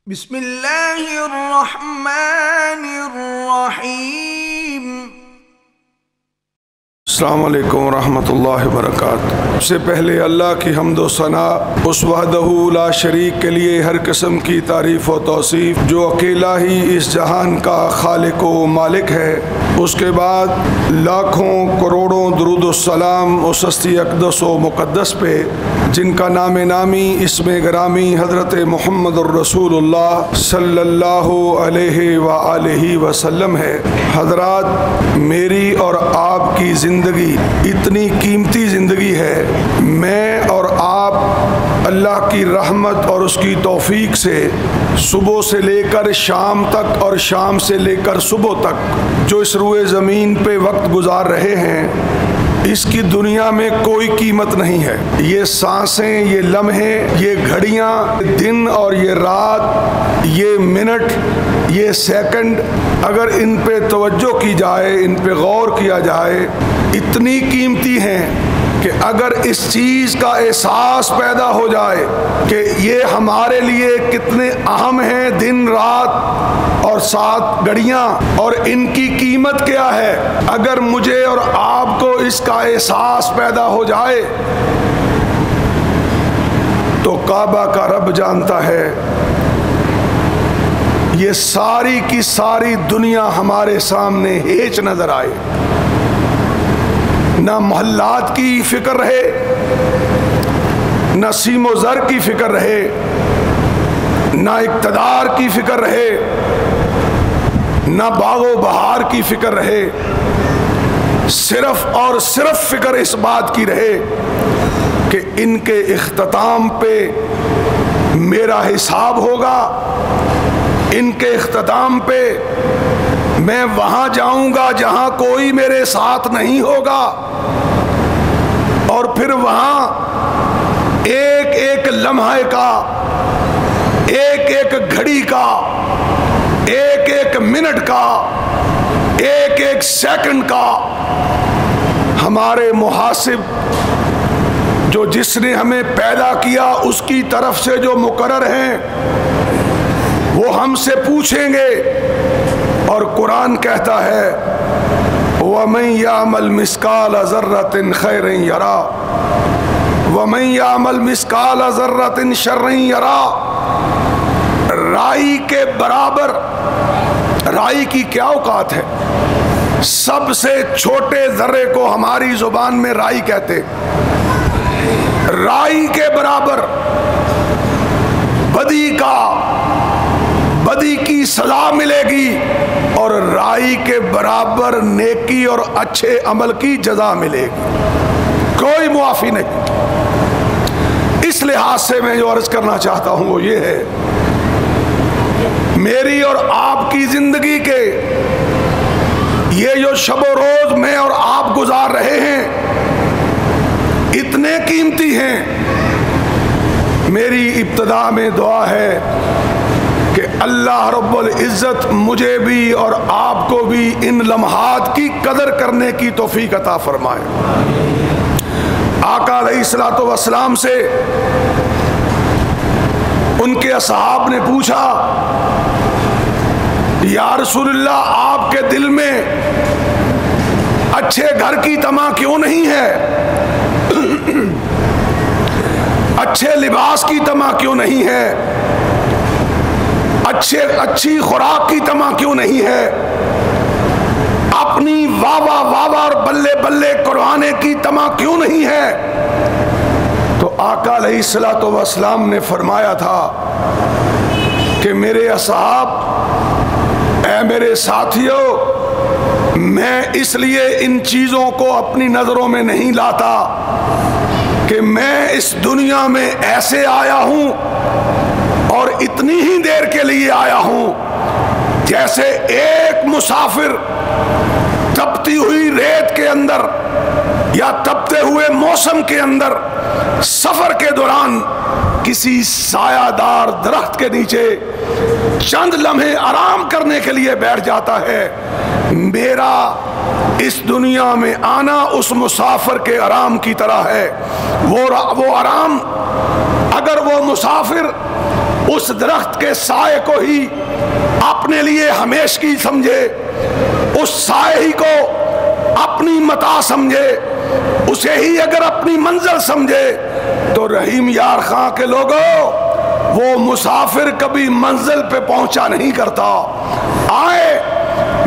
بسم اللہ الرحمن الرحیم۔ السلام علیکم ورحمۃ اللہ وبرکاتہ۔ سب سے پہلے اللہ کی حمد و ثنا اس وحدہ لا شریک کے لیے ہر قسم کی تعریف و توصیف جو اکیلا ہی اس جہان کا خالق و مالک ہے۔ اس کے بعد لاکھوں کروڑوں درود و سلام اس ہستی اقدس و مقدس پہ جن کا نام نامی اسم گرامی حضرت محمد الرسول اللہ صلی اللہ علیہ وآلہ وسلم ہے۔ حضرات، میری اور آپ کی زندگی اتنی قیمتی زندگی ہے، میں اور آپ اللہ کی رحمت اور اس کی توفیق سے صبح سے لے کر شام تک اور شام سے لے کر صبح تک جو اس روئے زمین پہ وقت گزار رہے ہیں، اس کی دنیا میں کوئی قیمت نہیں ہے۔ یہ سانسیں، یہ لمحے، یہ گھڑیاں، دن اور یہ رات، یہ منٹ، یہ سیکنڈ، اگر ان پہ توجہ کی جائے، ان پہ غور کیا جائے، اتنی قیمتی ہیں کہ اگر اس چیز کا احساس پیدا ہو جائے کہ یہ ہمارے لیے کتنے اہم ہیں، دن رات اور سات گھڑیاں، اور ان کی قیمت کیا ہے، اگر مجھے اور آپ کو اس کا احساس پیدا ہو جائے تو کعبہ کا رب جانتا ہے یہ ساری کی ساری دنیا ہمارے سامنے ہیچ نظر آئے، نہ محلات کی فکر رہے، نہ سیم و زر کی فکر رہے، نہ اقتدار کی فکر رہے، نہ باغ و بہار کی فکر رہے، صرف اور صرف فکر اس بات کی رہے کہ ان کے اختتام پہ میرا حساب ہوگا، ان کے اختتام پہ میں وہاں جاؤں گا جہاں کوئی میرے ساتھ نہیں ہوگا، اور پھر وہاں ایک ایک لمحے کا، ایک ایک گھڑی کا، ایک ایک منٹ کا، ایک ایک سیکنڈ کا ہمارے محاسب جو جس نے ہمیں پیدا کیا اس کی طرف سے جو مقرر ہیں وہ ہم سے پوچھیں گے۔ اور قرآن کہتا ہے وَمَن يَعْمَلْ مِثْقَالَ ذَرَّةٍ خَيْرًا يَرَهُ وَمَن يَعْمَلْ مِثْقَالَ ذَرَّةٍ شَرًّا يَرَهُ۔ رائی کے برابر، رائی کی کیا اوقات ہے؟ سب سے چھوٹے ذرے کو ہماری زبان میں رائی کہتے، رائی کے برابر بدی کا، بدی کی سزا ملے گی، اور رائی کے برابر نیکی اور اچھے عمل کی جزا ملے گی، کوئی معافی نہیں۔ اس لحاظ سے میں جو عرض کرنا چاہتا ہوں وہ یہ ہے، میری اور آپ کی زندگی کے یہ جو شب و روز میں اور آپ گزار رہے ہیں اتنے قیمتی ہیں۔ میری ابتدا میں دعا ہے کہ اللہ رب العزت مجھے بھی اور آپ کو بھی ان لمحات کی قدر کرنے کی توفیق عطا فرمائے۔ آقا علیہ الصلوۃ والسلام سے ان کے اصحاب نے پوچھا یا رسول اللہ، آپ کے دل میں اچھے گھر کی طمع کیوں نہیں ہے، اچھے لباس کی طمع کیوں نہیں ہے، اچھی خوراک کی طمع کیوں نہیں ہے، اپنی واہ واہ واہ واہ اور بلے بلے کروانے کی طمع کیوں نہیں ہے؟ تو آقا علیہ الصلوۃ والسلام نے فرمایا تھا کہ میرے اصحاب، اے میرے ساتھیوں، میں اس لیے ان چیزوں کو اپنی نظروں میں نہیں لاتا کہ میں اس دنیا میں ایسے آیا ہوں اور اتنی ہی دیر کے لیے آیا ہوں جیسے ایک مسافر تپتی ہوئی ریت کے اندر یا تپتے ہوئے موسم کے اندر سفر کے دوران کسی سایہ دار درخت کے نیچے چند لمحے آرام کرنے کے لیے بیٹھ جاتا ہے۔ میرا اس دنیا میں آنا اس مسافر کے آرام کی طرح ہے۔ وہ آرام، اگر وہ مسافر اس درخت کے سائے کو ہی اپنے لیے ہمیشگی سمجھے، اس سائے ہی کو اپنی متاع سمجھے، اسے ہی اگر اپنی منزل سمجھے، تو رحیم یار خاں کے لوگوں وہ مسافر کبھی منزل پہ پہنچا نہیں کرتا۔ آئے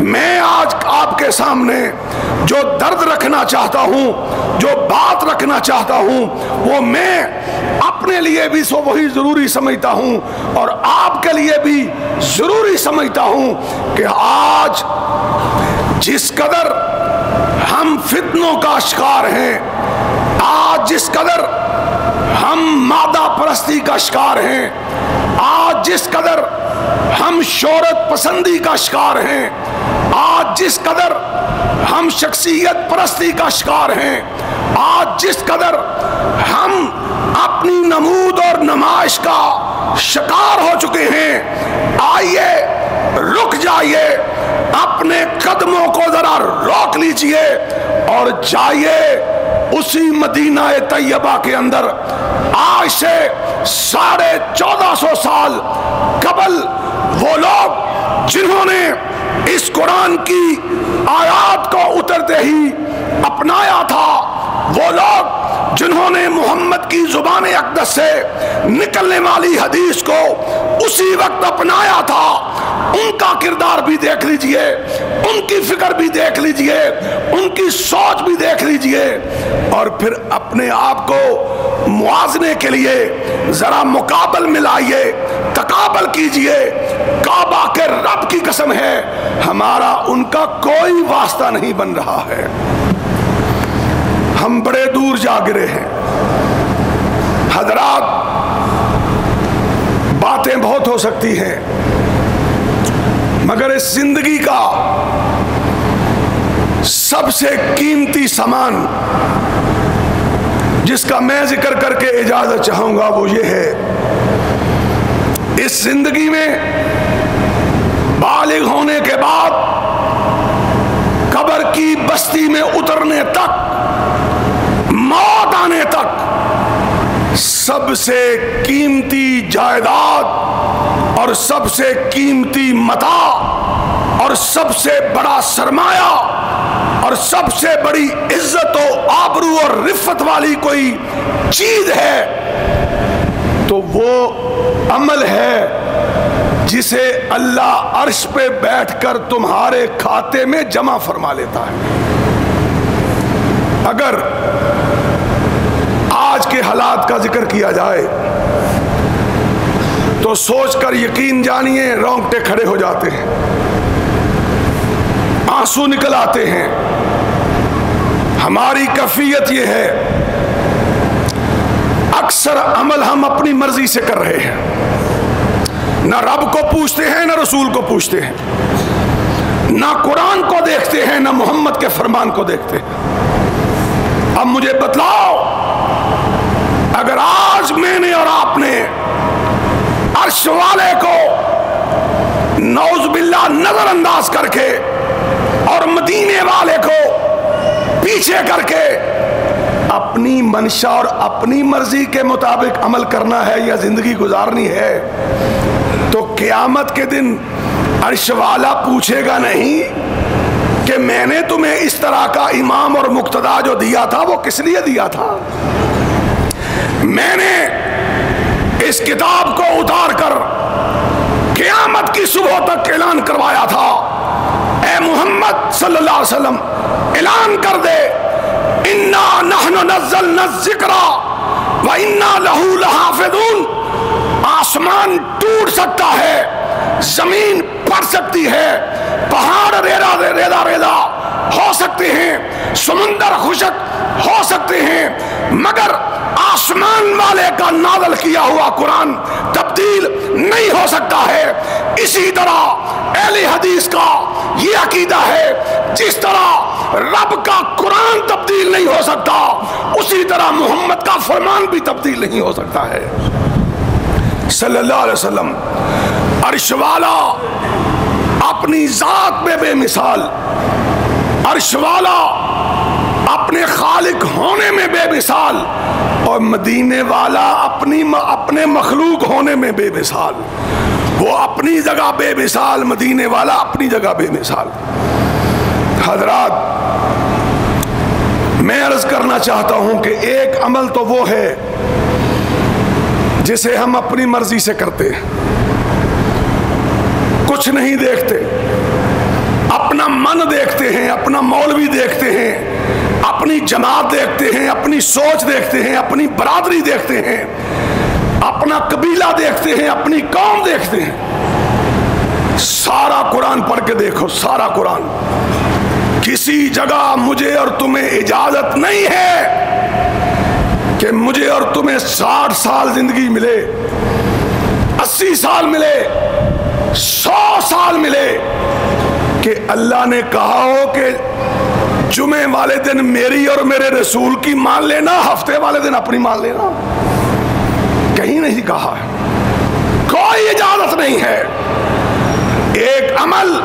میں آج آپ کے سامنے جو درد رکھنا چاہتا ہوں، جو بات رکھنا چاہتا ہوں، وہ میں اپنے لیے بھی وہی ضروری سمجھتا ہوں اور آپ کے لیے بھی ضروری سمجھتا ہوں کہ آج جس قدر ہم فتنوں کا شکار ہیں، آج جس قدر ہم مادہ پرستی کا شکار ہیں، آج جس قدر ہم شہرت پسندی کا شکار ہیں، آج جس قدر ہم شخصیت پرستی کا شکار ہیں، آج جس قدر ہم اپنی نمود اور نمائش کا شکار ہو چکے ہیں، آئیے رک جائیے، اپنے قدموں کو ذرا روک لیجئے اور جائیے اسی مدینہ طیبہ کے اندر آج سے 1450 سال قبل وہ لوگ جنہوں نے اس قرآن کی آیات کو اترتے ہی اپنایا تھا، وہ لوگ جنہوں نے محمد کی زبان اقدس سے نکلنے والی حدیث کو اسی وقت اپنایا تھا، ان کا کردار بھی دیکھ لیجئے، ان کی فکر بھی دیکھ لیجئے، ان کی سوچ بھی دیکھ لیجئے، اور پھر اپنے آپ کو موازنے کے لیے ذرا مقابل ملائیے، تقابل کیجئے۔ کعبہ کے رب کی قسم ہے ہمارا ان کا کوئی واسطہ نہیں بن رہا ہے، ہم بڑے دور جا گرے ہیں۔ حضرات، باتیں بہت ہو سکتی ہیں، مگر اس زندگی کا سب سے قیمتی سامان جس کا میں ذکر کر کے اجازت چاہوں گا وہ یہ ہے، اس زندگی میں بالغ ہونے کے بعد قبر کی بستی میں اترنے تک، موت آنے تک، سب سے قیمتی جائیداد اور سب سے قیمتی متاع اور سب سے بڑا سرمایہ اور سب سے بڑی عزت و آبرو اور رفت والی کوئی چیز ہے تو وہ عمل ہے جسے اللہ عرش پہ بیٹھ کر تمہارے کھاتے میں جمع فرما لیتا ہے۔ اگر آج کے حالات کا ذکر کیا جائے تو سوچ کر یقین جانیے رونگٹے کھڑے ہو جاتے ہیں، آنسو نکل آتے ہیں۔ ہماری کیفیت یہ ہے، اکثر عمل ہم اپنی مرضی سے کر رہے ہیں، نہ رب کو پوچھتے ہیں، نہ رسول کو پوچھتے ہیں، نہ قرآن کو دیکھتے ہیں، نہ محمد کے فرمان کو دیکھتے ہیں۔ اب مجھے بتلاؤ، اگر آج میں نے اور آپ نے عرش والے کو نعوذ باللہ نظر انداز کر کے اور مدینے والے کو پیچھے کر کے اپنی منشا اور اپنی مرضی کے مطابق عمل کرنا ہے یا زندگی گزارنی ہے، تو قیامت کے دن عرش والا پوچھے گا نہیں کہ میں نے تمہیں اس طرح کا امام اور مقتدا جو دیا تھا وہ کس لیے دیا تھا؟ میں نے اس کتاب کو اتار کر قیامت کی صبح تک اعلان کروایا تھا، اے محمد صلی اللہ علیہ وسلم اعلان کر دے، انا نحن نزلنا الذکر و انا لہ لحافظون۔ آسمان ٹوٹ سکتا ہے، زمین پڑ سکتی ہے، پہاڑ ریزہ ہو سکتے ہیں، سمندر خشک ہو سکتے ہیں، مگر آسمان والے کا نازل کیا ہوا قرآن تبدیل نہیں ہو سکتا ہے۔ اسی طرح اہل حدیث کا یہ عقیدہ ہے، جس طرح رب کا قرآن تبدیل نہیں ہو سکتا، اسی طرح محمد کا فرمان بھی تبدیل نہیں ہو سکتا ہے صلی اللہ علیہ وسلم۔ عرش والا اپنی ذات میں بے مثال، عرش والا اپنے خالق ہونے میں بے مثال، اور مدینے والا اپنے مخلوق ہونے میں بے مثال، وہ اپنی جگہ بے مثال، مدینے والا اپنی جگہ بے مثال۔ حضرات، میں عرض کرنا چاہتا ہوں کہ ایک عمل تو وہ ہے جسے ہم اپنی مرضی سے کرتے ہیں، کچھ نہیں دیکھتے، اپنا من دیکھتے ہیں، اپنا مولوی دیکھتے ہیں، اپنی جماعت دیکھتے ہیں، اپنی سوچ دیکھتے ہیں، اپنی برادری دیکھتے ہیں، اپنا قبیلہ دیکھتے ہیں، اپنی قوم دیکھتے ہیں۔ سارا قرآن پڑھ کے دیکھو، سارا قرآن، کسی جگہ مجھے اور تمہیں اجازت نہیں ہے کہ مجھے اور تمہیں 60 سال زندگی ملے، 80 سال ملے، 100 سال ملے، کہ اللہ نے کہا ہو کہ جمعے والے دن میری اور میرے رسول کی مان لینا، ہفتے والے دن اپنی مان لینا، کہیں نہیں کہا ہے، کوئی اجازت نہیں ہے۔ ایک عمل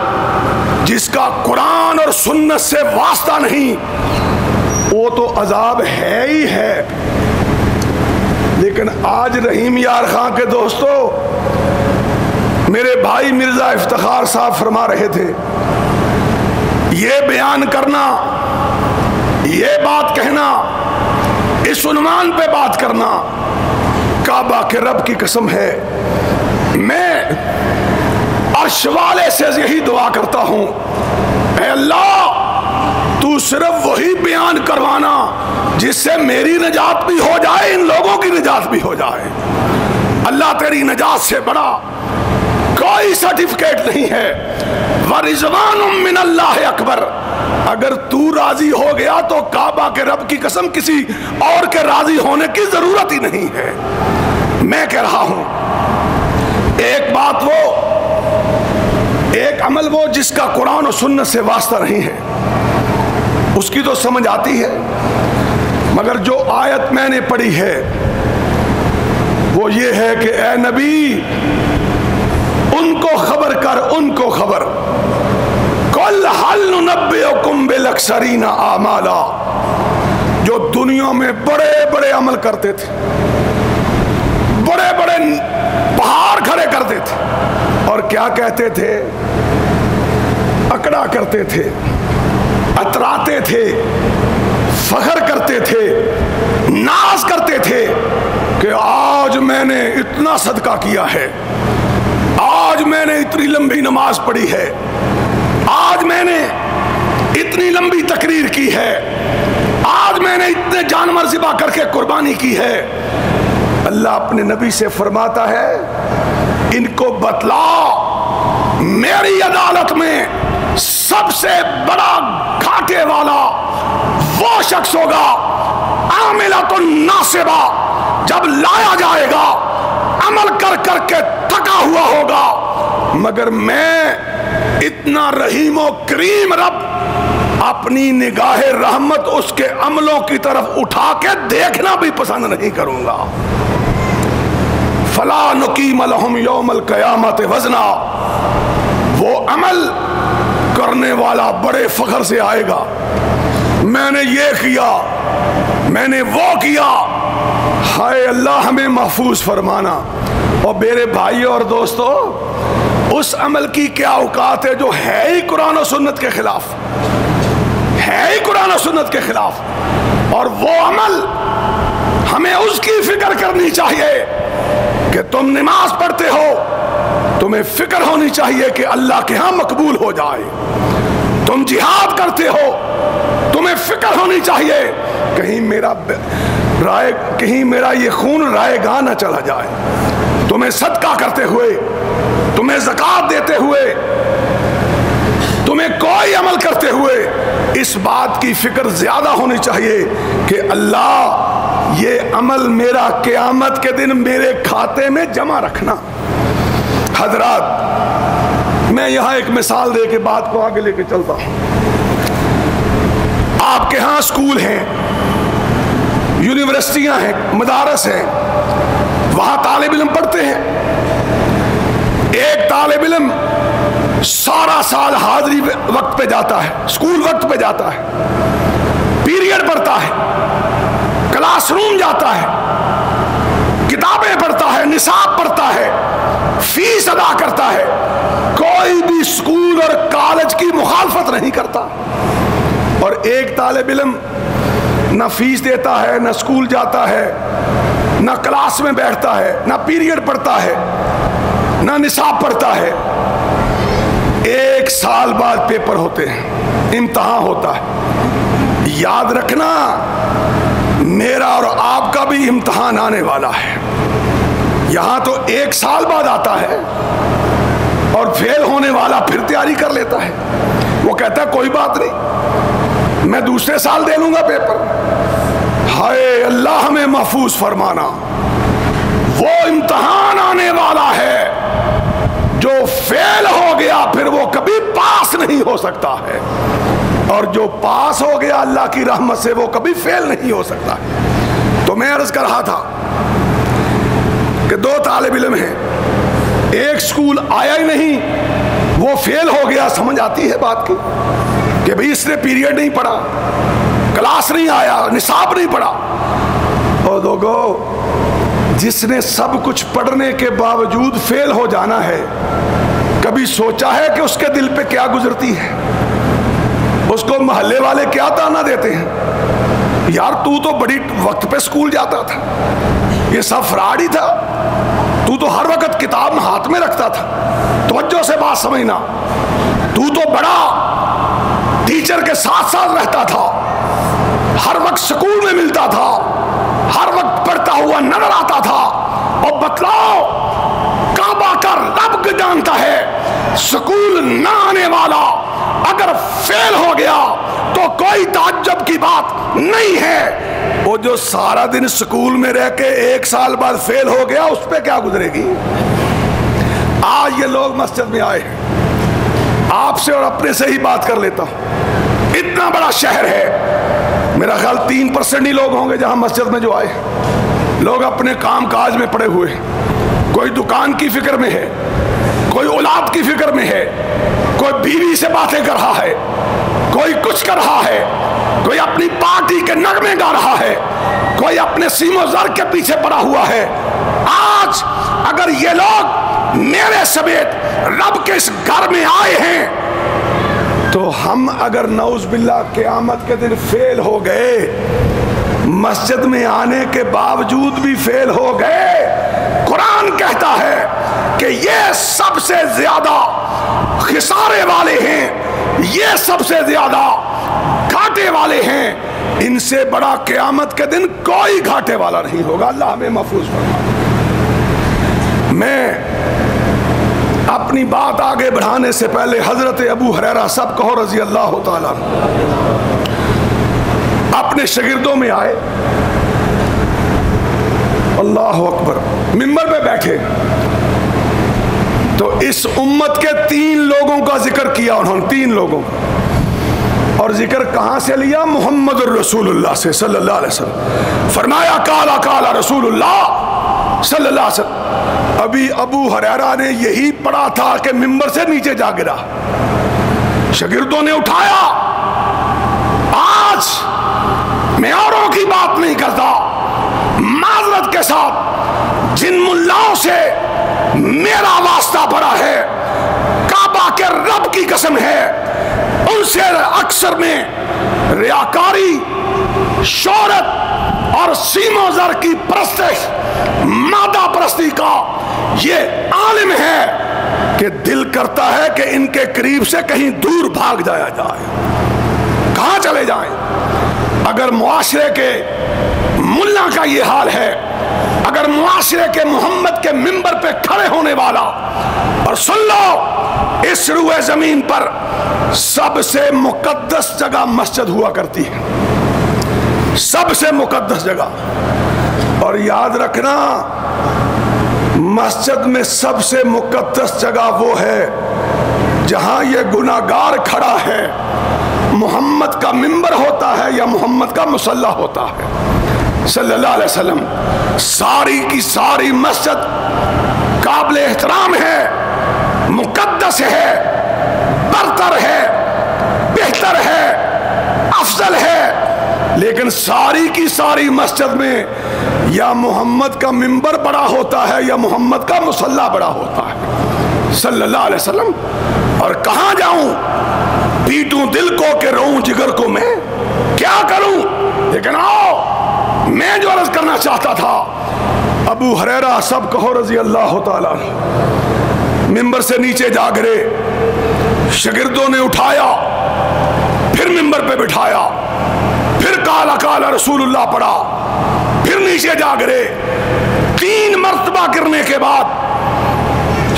جس کا قرآن اور سنت سے واسطہ نہیں، وہ تو عذاب ہے ہی ہے۔ لیکن آج رحیم یار خان کے دوستو، میرے بھائی مرزا افتخار صاحب فرما رہے تھے، یہ بیان کرنا، یہ بات کہنا، اس عنوان پہ بات کرنا، کعبہ کے رب کی قسم ہے، میں عرش والے سے یہی دعا کرتا ہوں، اے اللہ تو صرف وہی بیان کروانا جس سے میری نجات بھی ہو جائے، ان لوگوں کی نجات بھی ہو جائے۔ اللہ تیری نجات سے بڑا کوئی سرٹیفکیٹ نہیں ہے۔ وَرِضْوَانٌ مِّنَ اللَّهِ اکبر، اگر تو راضی ہو گیا تو کعبہ کے رب کی قسم کسی اور کے راضی ہونے کی ضرورت ہی نہیں ہے۔ میں کہہ رہا ہوں، ایک بات وہ، ایک عمل وہ جس کا قرآن و سنت سے واسطہ نہیں ہے، اس کی تو سمجھ آتی ہے، مگر جو آیت میں نے پڑھی ہے وہ یہ ہے کہ اے نبی ان کو خبر کر، ان کو خبر، قُلْ هَلْ نُنَبِّئُكُمْ بِالْأَخْسَرِينَ أَعْمَالًا، جو دنیا میں بڑے بڑے عمل کرتے تھے، بڑے بڑے پہاڑ کھڑے کرتے تھے، اور کیا کہتے تھے؟ اکڑا کرتے تھے، اتراتے تھے، فخر کرتے تھے، ناز کرتے تھے کہ آج میں نے اتنا صدقہ کیا ہے، آج میں نے اتنی لمبی نماز پڑھی ہے، آج میں نے اتنی لمبی تقریر کی ہے، آج میں نے اتنے جانور ذبح کر کے قربانی کی ہے۔ اللہ اپنے نبی سے فرماتا ہے، ان کو بتلا میری عدالت میں سب سے بڑا گھاٹے والا وہ شخص ہوگا، عاملۃ ناصبہ، جب لایا جائے گا عمل کر کر کے تھکا ہوا ہوگا، مگر میں اتنا رحیم و کریم رب اپنی نگاہ رحمت اس کے عملوں کی طرف اٹھا کے دیکھنا بھی پسند نہیں کروں گا۔ فلا نقیم لہم یوم القیامت وزنا، وہ عمل کرنے والا بڑے فخر سے آئے گا، میں نے یہ کیا، میں نے وہ کیا۔ ہائے اللہ ہمیں محفوظ فرمانا۔ اور میرے بھائیوں اور دوستو، اس عمل کی کیا اوقات ہے جو ہے ہی قرآن و سنت کے خلاف، ہے ہی قرآن و سنت کے خلاف، اور وہ عمل ہمیں اس کی فکر کرنی چاہیے کہ تم نماز پڑھتے ہو، تمہیں فکر ہونی چاہیے کہ اللہ کے ہاں مقبول ہو جائے، تم جہاد کرتے ہو، تمہیں فکر ہونی چاہیے کہیں میرا یہ خون رائے گاہ نہ چلا جائے، تمہیں صدقہ کرتے ہوئے، تمہیں زکوٰۃ دیتے ہوئے، تمہیں کوئی عمل کرتے ہوئے اس بات کی فکر زیادہ ہونی چاہیے کہ اللہ یہ عمل میرا قیامت کے دن میرے کھاتے میں جمع رکھنا۔ حضرات، میں یہاں ایک مثال دے کے بات کو آگے لے کے چلتا ہوں۔ آپ کے ہاں اسکول ہیں، یونیورسٹیاں ہیں، مدارس ہیں، وہاں طالب علم پڑھتے ہیں۔ ایک طالب علم سارا سال حاضری وقت پہ جاتا ہے، اسکول وقت پہ جاتا ہے، پیریڈ پڑھتا ہے، کلاس کلاس روم جاتا ہے، کتابیں پڑھتا ہے، نصاب پڑھتا ہے، فیس ادا کرتا ہے، کوئی بھی اسکول اور کالج کی مخالفت نہیں کرتا. اور ایک طالب علم نہ فیس دیتا ہے، نہ اسکول جاتا ہے، نہ کلاس میں بیٹھتا ہے، نہ پیریڈ پڑھتا ہے، نہ نصاب پڑھتا ہے. 1 سال بعد پیپر ہوتے ہیں، امتحان ہوتا ہے. یاد رکھنا میرا اور آپ کا بھی امتحان آنے والا ہے. یہاں تو 1 سال بعد آتا ہے اور فیل ہونے والا پھر تیاری کر لیتا ہے. وہ کہتا ہے کوئی بات نہیں، میں دوسرے سال دے لوں گا پیپر. ہائے اللہ ہمیں محفوظ فرمانا. وہ امتحان آنے والا ہے جو فیل ہو گیا پھر وہ کبھی پاس نہیں ہو سکتا ہے، اور جو پاس ہو گیا اللہ کی رحمت سے وہ کبھی فیل نہیں ہو سکتا. تو میں عرض کر رہا تھا کہ 2 طالب علم ہیں، ایک سکول آیا ہی نہیں، وہ فیل ہو گیا. سمجھ آتی ہے بات کی کہ بھئی اس نے پیریڈ نہیں پڑھا، کلاس نہیں آیا، نصاب نہیں پڑھا. اور لوگوں، جس نے سب کچھ پڑھنے کے باوجود فیل ہو جانا ہے، کبھی سوچا ہے کہ اس کے دل پہ کیا گزرتی ہے؟ اس کو محلے والے کیا تانا دیتے ہیں؟ یار تو بڑی وقت پہ سکول جاتا تھا، یہ سب فراڈ ہی تھا، تو ہر وقت کتاب ہاتھ میں رکھتا تھا. توجہ سے بات سمجھنا، تو بڑا ٹیچر کے ساتھ ساتھ رہتا تھا، ہر وقت سکول میں ملتا تھا، ہر وقت پڑھتا ہوا نظر آتا تھا. اور بتلاؤ، کعبہ کا رب جانتا ہے سکول نہ آنے والا اگر فیل ہو گیا تو کوئی تعجب کی بات نہیں ہے. وہ جو سارا دن سکول میں رہ کے 1 سال بعد فیل ہو گیا اس پہ کیا گزرے گی؟ آج یہ لوگ مسجد میں آئے ہیں، آپ سے اور اپنے سے ہی بات کر لیتا ہوں. اتنا بڑا شہر ہے، میرا خیال 3% ہی لوگ ہوں گے جہاں مسجد میں جو آئے. لوگ اپنے کام کاج میں پڑے ہوئے ہیں، کوئی دکان کی فکر میں ہے، کوئی اولاد کی فکر میں ہے، کوئی بیوی سے باتیں کر رہا ہے، کوئی کچھ کر رہا ہے، کوئی اپنی پارٹی کے نغمے گا رہا ہے، کوئی اپنے سیم و زر کے پیچھے پڑا ہوا ہے. آج اگر یہ لوگ میرے سمیت رب کے اس گھر میں آئے ہیں تو ہم اگر نعوذ باللہ قیامت کے دن فیل ہو گئے، مسجد میں آنے کے باوجود بھی فیل ہو گئے، قرآن کہتا ہے کہ یہ سب سے زیادہ خسارے والے ہیں، یہ سب سے زیادہ گھاٹے والے ہیں. ان سے بڑا قیامت کے دن کوئی گھاٹے والا نہیں ہوگا. اللہ ہمیں محفوظ فرمائے. میں اپنی بات آگے بڑھانے سے پہلے حضرت ابو ہریرہ سب کہو رضی اللہ تعالیٰ اپنے شاگردوں میں آئے، اللہ اکبر، منبر پہ بیٹھے تو اس امت کے 3 لوگوں کا ذکر کیا انہوں نے، 3 لوگوں کا. اور ذکر کہاں سے لیا؟ محمد الرسول اللہ سے صلی اللہ علیہ وسلم. فرمایا کالا کالا رسول اللہ صلی اللہ علیہ وسلم. ابھی ابو ہریرہ نے یہی پڑھا تھا کہ منبر سے نیچے جا گرا، شاگردوں نے اٹھایا. آج میں اوروں کی بات نہیں کرتا، معذرت کے ساتھ جن ملاؤں سے میرا واسطہ پڑا ہے، کعبہ کے رب کی قسم ہے، ان سے اکثر میں ریاکاری، شہرت اور سیم و زر کی پرستش، مادہ پرستی کا یہ عالم ہے کہ دل کرتا ہے کہ ان کے قریب سے کہیں دور بھاگ جایا جائے. کہاں چلے جائیں؟ اگر معاشرے کے ملا کا یہ حال ہے، اگر معاشرے کے محمد کے منبر پہ کھڑے ہونے والا، اور سن لو اس روئے زمین پر سب سے مقدس جگہ مسجد ہوا کرتی ہے، سب سے مقدس جگہ. اور یاد رکھنا مسجد میں سب سے مقدس جگہ وہ ہے جہاں یہ گناہگار کھڑا ہے. محمد کا منبر ہوتا ہے یا محمد کا مصلی ہوتا ہے صلی اللہ علیہ وسلم. ساری کی ساری مسجد قابل احترام ہے، مقدس ہے، برتر ہے، بہتر ہے، افضل ہے. لیکن ساری کی ساری مسجد میں یا محمد کا منبر بڑا ہوتا ہے یا محمد کا مصلی بڑا ہوتا ہے صلی اللہ علیہ وسلم. اور کہاں جاؤں, پیٹوں دل کو کہ روؤں جگر کو, میں کیا کروں. لیکن آؤ, میں جو عرض کرنا چاہتا تھا, ابو ہریرہ سب کہو رضی اللہ تعالیٰ عنہ منبر سے نیچے جا گرے, شاگردوں نے اٹھایا, پھر منبر پہ بٹھایا, پھر کالا کالا رسول اللہ پڑھا, پھر نیچے جا گرے. 3 مرتبہ گرنے کے بعد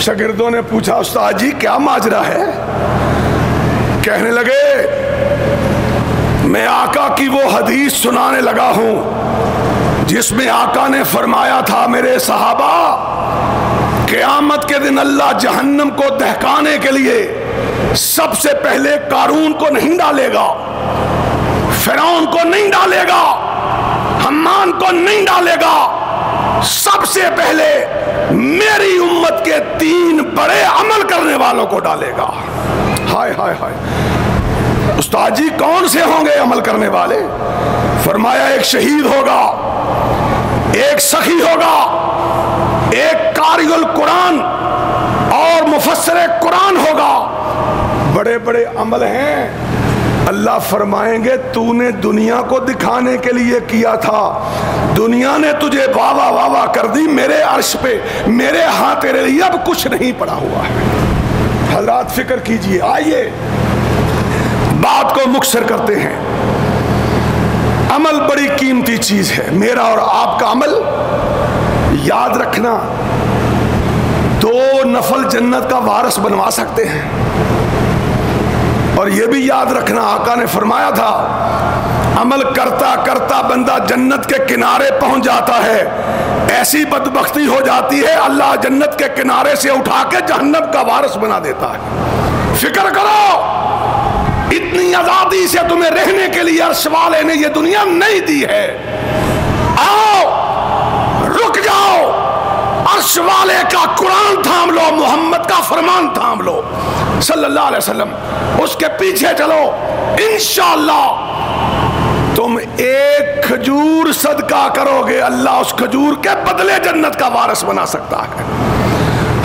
شاگردوں نے پوچھا استاد جی کیا ماجرا ہے. کہنے لگے میں آقا کی وہ حدیث سنانے لگا ہوں جس میں آقا نے فرمایا تھا میرے صحابہ قیامت کے دن اللہ جہنم کو دہکانے کے لیے سب سے پہلے قارون کو نہیں ڈالے گا, فرعون کو نہیں ڈالے گا, حمان کو نہیں ڈالے گا, سب سے پہلے میری امت کے 3 بڑے عمل کرنے والوں کو ڈالے گا. ہائے ہائے ہائے, استاد جی کون سے ہوں گے عمل کرنے والے؟ فرمایا ایک شہید ہوگا, ایک سخی ہوگا, ایک قاری القرآن اور مفسر قرآن ہوگا. بڑے بڑے عمل ہیں. اللہ فرمائیں گے تو نے دنیا کو دکھانے کے لیے کیا تھا, دنیا نے تجھے واہ واہ واہ واہ کر دی, میرے عرش پہ میرے ہاں تیرے لیے اب کچھ نہیں پڑا ہوا ہے. حضرات فکر کیجئے, آئیے بات کو مختصر کرتے ہیں. عمل بڑی قیمتی چیز ہے. میرا اور آپ کا عمل, یاد رکھنا 2 نفل جنت کا وارث بنوا سکتے ہیں. اور یہ بھی یاد رکھنا آقا نے فرمایا تھا عمل کرتا کرتا بندہ جنت کے کنارے پہنچ جاتا ہے, ایسی بدبختی ہو جاتی ہے اللہ جنت کے کنارے سے اٹھا کے جہنم کا وارث بنا دیتا ہے. فکر کرو, اتنی آزادی سے تمہیں رہنے کے لیے عرش والے نے یہ دنیا نہیں دی ہے. آؤ رک جاؤ, عرش والے کا قرآن تھام لو, محمد کا فرمان تھام لو صلی اللہ علیہ وسلم, اس کے پیچھے چلو. انشاءاللہ تم ایک کھجور صدقہ کرو گے, اللہ اس کھجور کے بدلے جنت کا وارث بنا سکتا ہے.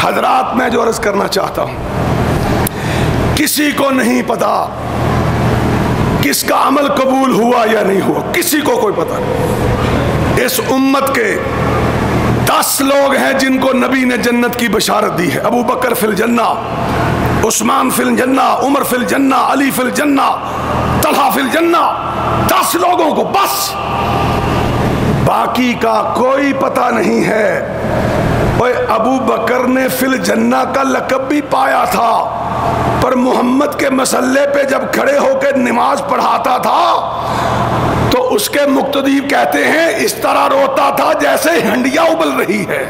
حضرات میں جو عرض کرنا چاہتا ہوں, کسی کو نہیں پتا کس کا عمل قبول ہوا یا نہیں ہوا, کسی کو کوئی پتا نہیں. اس امت کے 10 لوگ ہیں جن کو نبی نے جنت کی بشارت دی ہے. ابو بکر فی الجنہ, عثمان فی الجنہ, عمر فی الجنہ, علی فی الجنہ, طلحہ فی الجنہ. 10 لوگوں کو بس, باقی کا کوئی پتہ نہیں ہے. ابو بکر نے فی الجنہ کا لقب بھی پایا تھا, پر محمد کے مسلے پہ جب کھڑے ہو کے نماز پڑھاتا تھا تو اس کے مقتدی کہتے ہیں اس طرح روتا تھا جیسے ہنڈیا ابل رہی ہے.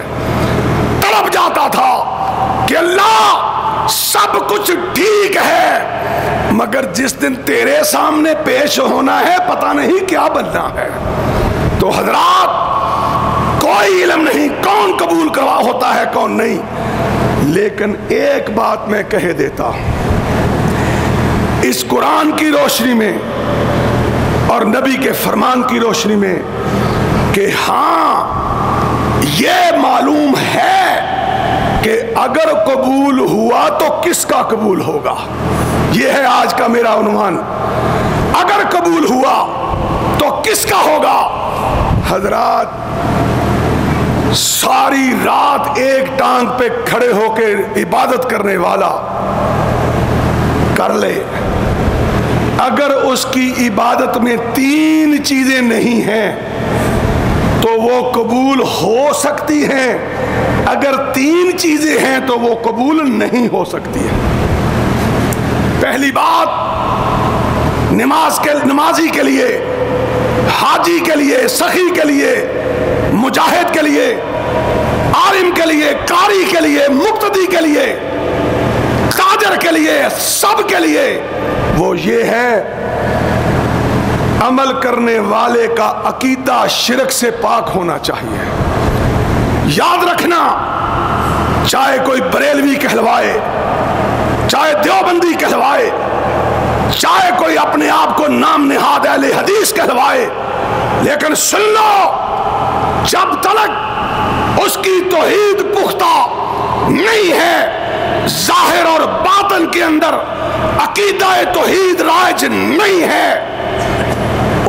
تڑپ جاتا تھا کہ اللہ سب کچھ ٹھیک ہے مگر جس دن تیرے سامنے پیش ہونا ہے پتہ نہیں کیا بننا ہے. تو حضرات کوئی علم نہیں کون قبول کروا ہوتا ہے کون نہیں, لیکن ایک بات میں کہہ دیتا ہوں, اس قرآن کی روشنی میں اور نبی کے فرمان کی روشنی میں کہ ہاں یہ معلوم ہے کہ اگر قبول ہوا تو کس کا قبول ہوگا. یہ ہے آج کا میرا عنوان, اگر قبول ہوا تو کس کا ہوگا. حضرات ساری رات ایک ٹانگ پہ کھڑے ہو کے عبادت کرنے والا کر لے, اگر اس کی عبادت میں 3 چیزیں نہیں ہیں تو وہ قبول ہو سکتی ہیں, اگر 3 چیزیں ہیں تو وہ قبول نہیں ہو سکتی ہے. پہلی بات, نمازی کے لیے, حاجی کے لیے, سخی کے لیے, مجاہد کے لیے, عالم کے لیے, قاری کے لیے, مقتدی کے لیے, تاجر کے لیے, سب کے لیے وہ یہ ہے عمل کرنے والے کا عقیدہ شرک سے پاک ہونا چاہیے. یاد رکھنا, چاہے کوئی بریلوی کہلوائے, چاہے دیوبندی کہلوائے, چاہے کوئی اپنے آپ کو نام نہاد اہل حدیث کہلوائے، لیکن سن لو، جب تک اس کی توحید پختہ نہیں ہے، ظاہر اور باطن کے اندر عقیدہ توحید رائج نہیں ہے،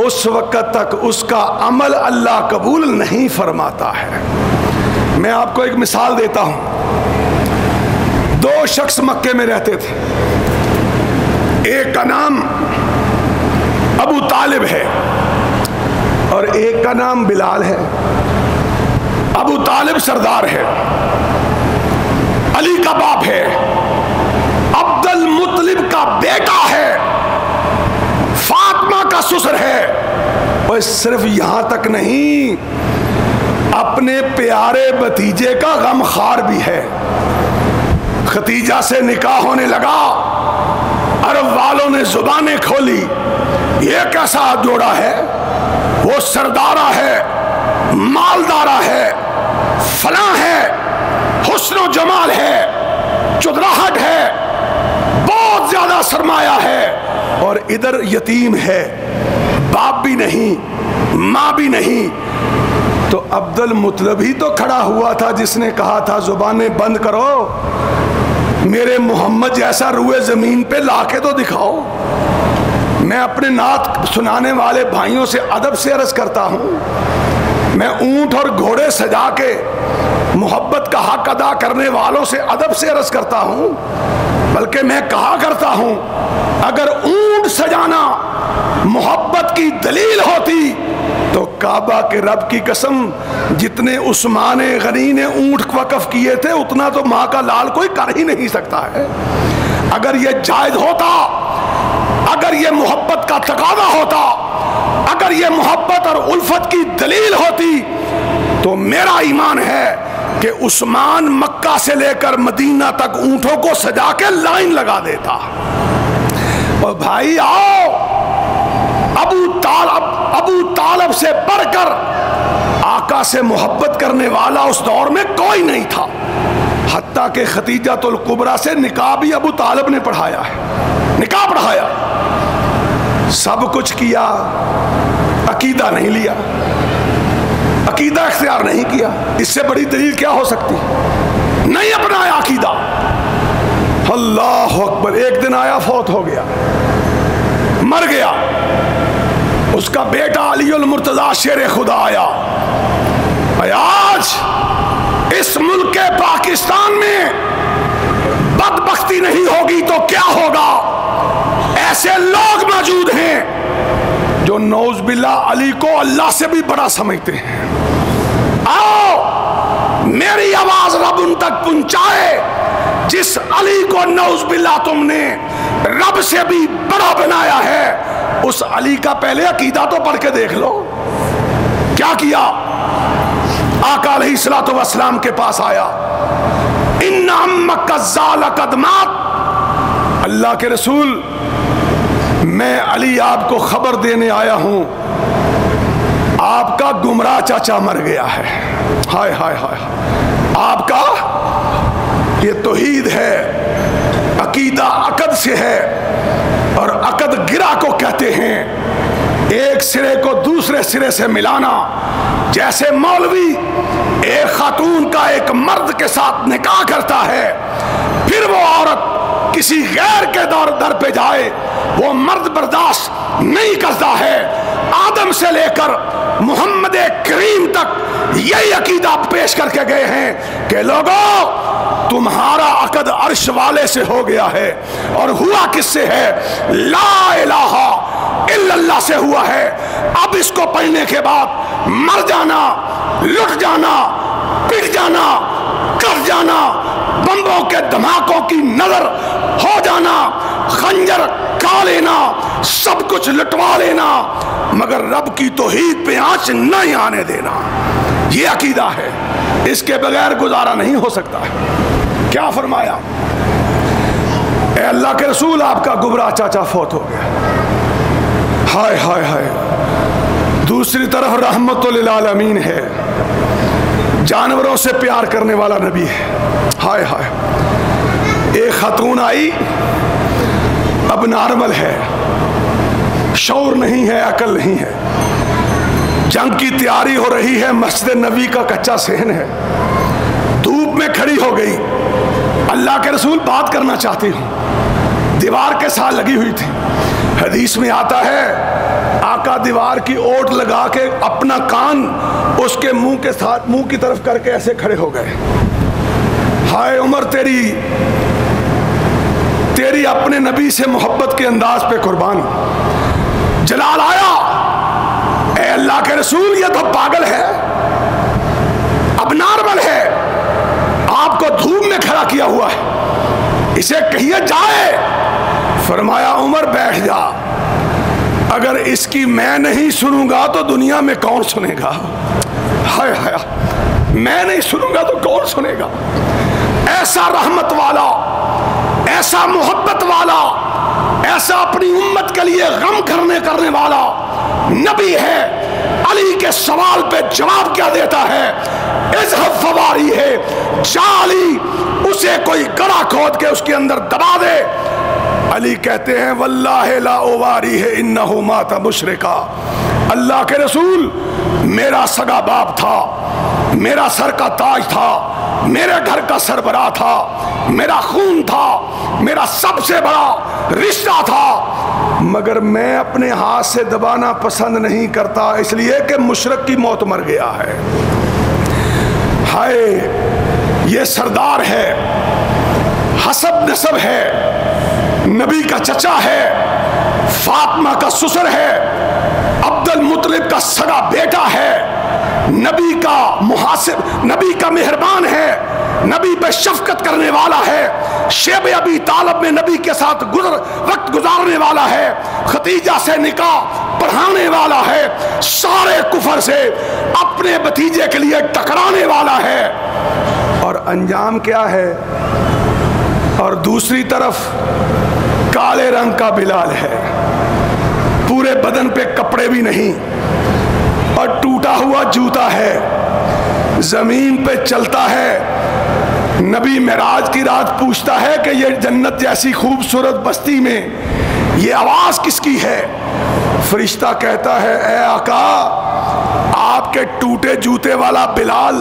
اس وقت تک اس کا عمل اللہ قبول نہیں فرماتا ہے۔ میں آپ کو ایک مثال دیتا ہوں۔ دو شخص مکے میں رہتے تھے، ایک کا نام ابو طالب ہے اور ایک کا نام بلال ہے۔ ابو طالب سردار ہے، علی کا باپ ہے، عبد المطلب کا بیٹا ہے، فاطمہ کا سسر ہے، اور صرف یہاں تک نہیں، اپنے پیارے بھتیجے کا غمخوار بھی ہے۔ ختیجہ سے نکاح ہونے لگا، عرب والوں نے زبانیں کھولی، یہ کیسا جوڑا ہے، وہ سردارہ ہے، مالدارہ ہے، فلاں ہے، حسن و جمال ہے، چودراہٹ ہے، بہت زیادہ سرمایہ ہے، اور ادھر یتیم ہے، باپ بھی نہیں، ماں بھی نہیں۔ تو عبد المطلب ہی تو کھڑا ہوا تھا جس نے کہا تھا زبانیں بند کرو، میرے محمد جیسا روئے زمین پہ لا کے تو دکھاؤ۔ میں اپنے نعت سنانے والے بھائیوں سے ادب سے عرض کرتا ہوں، میں اونٹ اور گھوڑے سجا کے محبت کا حق ادا کرنے والوں سے ادب سے عرض کرتا ہوں، بلکہ میں کہا کرتا ہوں، اگر اونٹ سجانا محبت کی دلیل ہوتی تو کعبہ کے رب کی قسم جتنے عثمان غنی نے اونٹ وقف کیے تھے اتنا تو ماں کا لال کوئی کر ہی نہیں سکتا ہے۔ اگر یہ جائز ہوتا، اگر یہ محبت کا تقاضا ہوتا، اگر یہ محبت اور الفت کی دلیل ہوتی تو میرا ایمان ہے کہ عثمان مکہ سے لے کر مدینہ تک اونٹوں کو سجا کے لائن لگا دیتا۔ اور بھائی آؤ، ابو طالب سے بڑھ کر آقا سے محبت کرنے والا اس دور میں کوئی نہیں تھا، حتیٰ کہ ختیجۃ الکبریٰ سے نکاح بھی ابو طالب نے پڑھایا ہے، نکاح پڑھایا، سب کچھ کیا، عقیدہ نہیں لیا، عقیدہ اختیار نہیں کیا۔ اس سے بڑی دلیل کیا ہو سکتی؟ نہیں اپنایا عقیدہ۔ اللہ اکبر، ایک دن آیا، فوت ہو گیا، مر گیا، اس کا بیٹا علی المرتضیٰ شیر خدا آیا، آج اس ملک پاکستان میں بدبختی نہیں ہوگی تو کیا ہوگا؟ ایسے لوگ موجود ہیں جو نعوذ باللہ علی کو اللہ سے بھی بڑا سمجھتے ہیں۔ آؤ میری آواز رب ان تک پہنچائے جس علی کو نعوذ باللہ تم نے رب سے بھی بڑا بنایا ہے، اس علی کا پہلے عقیدہ تو پڑھ کے دیکھ لو۔ کیا کیا؟ آقا علیہ الصلوۃ والسلام کے پاس آیا، ان امک الزال قد مات، اللہ کے رسول میں علی آپ کو خبر دینے آیا ہوں، آپ کا گمراہ چاچا مر گیا ہے۔ ہائے ہائے ہائے، آپ کا یہ توحید ہے، عقیدہ عقد سے ہے، اور عقد گرا کو کہتے ہیں ایک سرے کو دوسرے سرے سے ملانا۔ جیسے مولوی ایک خاتون کا ایک مرد کے ساتھ نکاح کرتا ہے، پھر وہ عورت کسی غیر کے در پہ جائے، وہ مرد برداشت نہیں کرتا ہے۔ آدم سے لے کر محمد کریم تک یہی عقیدہ پیش کر کے گئے ہیں کہ لوگوں تمہارا عقد عرش والے سے ہو گیا ہے، اور ہوا کس سے ہے؟ لا الہ الا اللہ سے ہوا ہے۔ اب اس کو پڑھنے کے بعد مر جانا، لٹ جانا، پٹ جانا، کٹ جانا، بمبوں کے دھماکوں کی نظر ہو جانا، خنجر کھا لینا، سب کچھ لٹوا لینا، مگر رب کی توحید پہ آنچ نہیں آنے دینا، یہ عقیدہ ہے۔ اس کے بغیر گزارا نہیں ہو سکتا۔ کیا فرمایا؟ اے اللہ کے رسول، آپ کا گمراہ چاچا فوت ہو گیا۔ ہائے ہائے ہائے، دوسری طرف رحمت للعالمین ہے، جانوروں سے پیار کرنے والا نبی ہے۔ ہائے ہائے، ایک خاتون آئی اب نارمل ہے، شعور نہیں ہے، عقل نہیں ہے. جنگ کی تیاری ہو رہی ہے، مسجد نبی کا کچا صحن ہے، دھوپ میں کھڑی ہو گئی. اللہ کے رسول بات کرنا چاہتی ہوں، دیوار کے ساتھ لگی ہوئی تھی. حدیث میں آتا ہے آقا دیوار کی اوٹ لگا کے اپنا کان اس کے منہ کے ساتھ منہ کی طرف کر کے ایسے کھڑے ہو گئے. ہائے عمر تیری اپنے نبی سے محبت کے انداز پہ قربان. جلال آیا، اے اللہ کے رسول یہ تو پاگل ہے، اب نارمل ہے، آپ کو دھوپ میں کھڑا کیا ہوا ہے، اسے کہیے جائے. فرمایا عمر بیٹھ جا، اگر اس کی میں نہیں سنوں گا تو دنیا میں کون سنے گا؟ ہائے ہائے، میں نہیں سنوں گا تو کون سنے گا؟ ایسا رحمت والا، ایسا محبت والا، ایسا اپنی امت کے لیے غم کرنے والا نبی ہے. علی کے سوال پہ جواب کیا دیتا ہے؟ اذهب فواری ہے، جا علی، اسے کوئی گڑھا کھود کے اس کے اندر دبا دے. علی کہتے ہیں واللہ لا اواری ہے انہو مات مشرکا. اللہ کے رسول میرا سگا باپ تھا، میرا سر کا تاج تھا، میرے گھر کا سربراہ تھا، میرا خون تھا، میرا سب سے بڑا رشتہ تھا، مگر میں اپنے ہاتھ سے دبانا پسند نہیں کرتا، اس لیے کہ مشرک کی موت مر گیا ہے. ہائے، یہ سردار ہے، حسب نسب ہے، نبی کا چچا ہے، فاطمہ کا سسر ہے، عبد المطلب کا سگا بیٹا ہے، نبی کا محاسب، نبی کا مہربان ہے، نبی پہ شفقت کرنے والا ہے، شیب ابی طالب میں نبی کے ساتھ وقت گزارنے والا ہے، خدیجہ سے نکاح پڑھانے والا ہے، سارے کفر سے اپنے بھتیجے کے لیے ٹکرانے والا ہے. اور انجام کیا ہے؟ اور دوسری طرف کالے رنگ کا بلال ہے، پورے بدن پہ کپڑے بھی نہیں اور ٹوٹا ہوا جوتا ہے، زمین پہ چلتا ہے. نبی معراج کی رات پوچھتا ہے کہ یہ جنت جیسی خوبصورت بستی میں یہ آواز کس کی ہے؟ فرشتہ کہتا ہے اے آقا، آپ کے ٹوٹے جوتے والا بلال